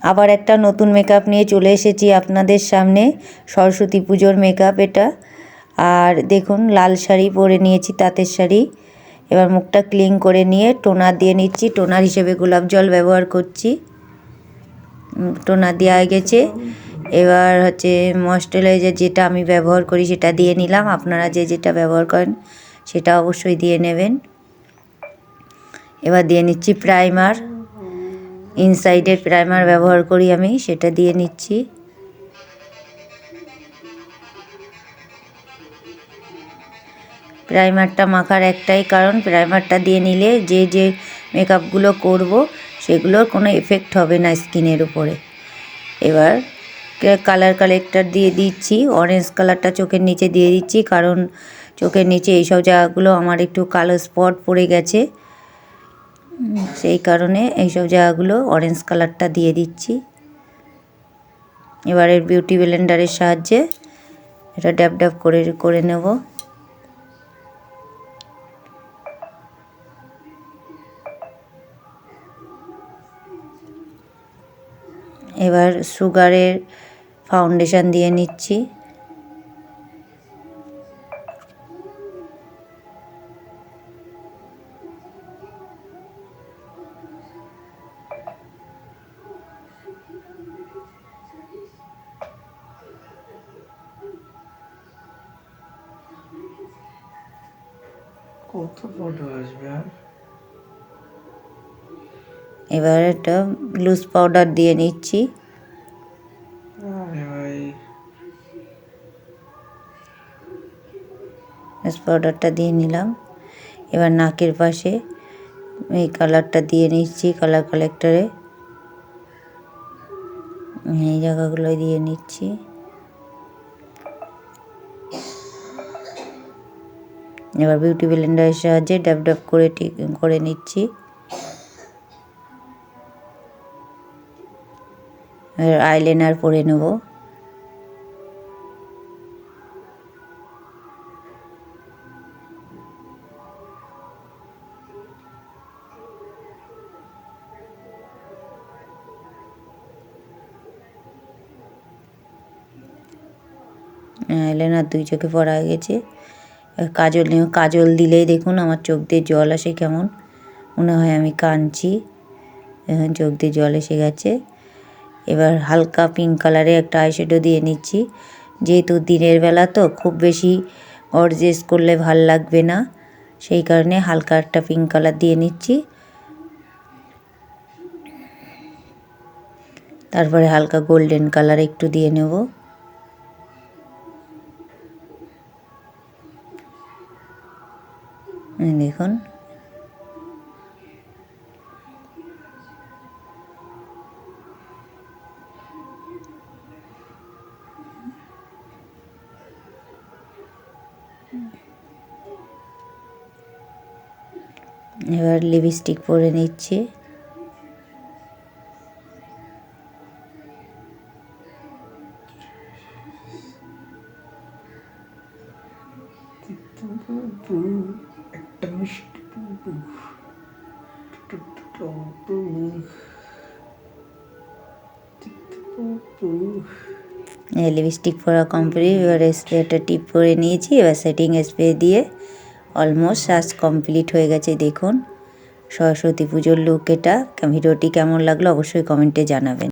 আবার একটা নতুন মেকআপ নিয়ে চলে এসেছি আপনাদের সামনে। সরস্বতী পুজোর মেকআপ এটা। আর দেখুন লাল শাড়ি পরে নিয়েছি, তাঁতের শাড়ি। এবার মুখটা ক্লিন করে নিয়ে টোনার দিয়ে নিচ্ছি। টোনার হিসেবে গোলাপ জল ব্যবহার করছি। টোনার দেওয়া গেছে। এবার হচ্ছে ময়েশ্চারাইজার যেটা আমি ব্যবহার করি সেটা দিয়ে নিলাম। আপনারা যে যেটা ব্যবহার করেন সেটা অবশ্যই দিয়ে নেবেন। এবার দিয়ে নিচ্ছি প্রাইমার। ইনসাইডের প্রাইমার ব্যবহার করি আমি, সেটা দিয়ে নিচ্ছি। প্রাইমারটা মাখার একটাই কারণ, প্রাইমারটা দিয়ে নিলে যে যে মেকআপগুলো করব সেগুলোর কোনো এফেক্ট হবে না স্কিনের উপরে। এবার কালার কালেক্টর দিয়ে দিচ্ছি। অরেঞ্জ কালারটা চোখের নিচে দিয়ে দিচ্ছি, কারণ চোখের নিচে এইসব জায়গাগুলো আমার একটু কালো স্পট পড়ে গেছে, সেই কারণে এইসব জায়গাগুলো অরেঞ্জ কালারটা দিয়ে দিচ্ছি। এবারে বিউটি ব্লেন্ডারের সাহায্যে এটা ড্যাব ড্যাব করে নেব। এবার সুগারের ফাউন্ডেশন দিয়ে নিচ্ছি। কত ফটো আসবে? এবার একটা লুজ পাউডার দিয়ে নিচ্ছি। লুজ পাউডারটা দিয়ে নিলাম। এবার নাকের পাশে এই কালারটা দিয়ে নিচ্ছি, কালার কালেক্টরে এই জায়গাগুলো দিয়ে নিচ্ছি। এবার বিউটি ব্লেন্ডারের সাহায্যে ড্যাব ড্যাব করে নিচ্ছি। আইলাইনার পরে নেব। আইলাইনার দুই চোখে পড়া হয়ে গেছে। কাজল দিলেই দেখুন আমার চোখ দিয়ে জল আসে, কেমন মনে হয় আমি কাঁদছি। এখন চোখ দিয়ে জল এসে গেছে। এবার হালকা পিঙ্ক কালারে একটা আইশ্যাডো দিয়ে নিচ্ছি। যেহেতু দিনের বেলা তো খুব বেশি গর্জিয়াস করলে ভাল লাগবে না, সেই কারণে হালকা একটা পিঙ্ক কালার দিয়ে নিচ্ছি। তারপরে হালকা গোল্ডেন কালার একটু দিয়ে নেব। দেখুন এবার লিপস্টিক পরে নিচ্ছি। একটা মিষ্টি লিপস্টিক পরা কমপ্লিট। এবার স্প্রেটা টিপ করে নিয়েছি। এবার সেটিং স্প্রে দিয়ে অলমোস্ট সাজ কমপ্লিট হয়ে গেছে। দেখুন সরস্বতী পুজোর লুক এটা। ভিডিওটি কেমন লাগলো অবশ্যই কমেন্টে জানাবেন।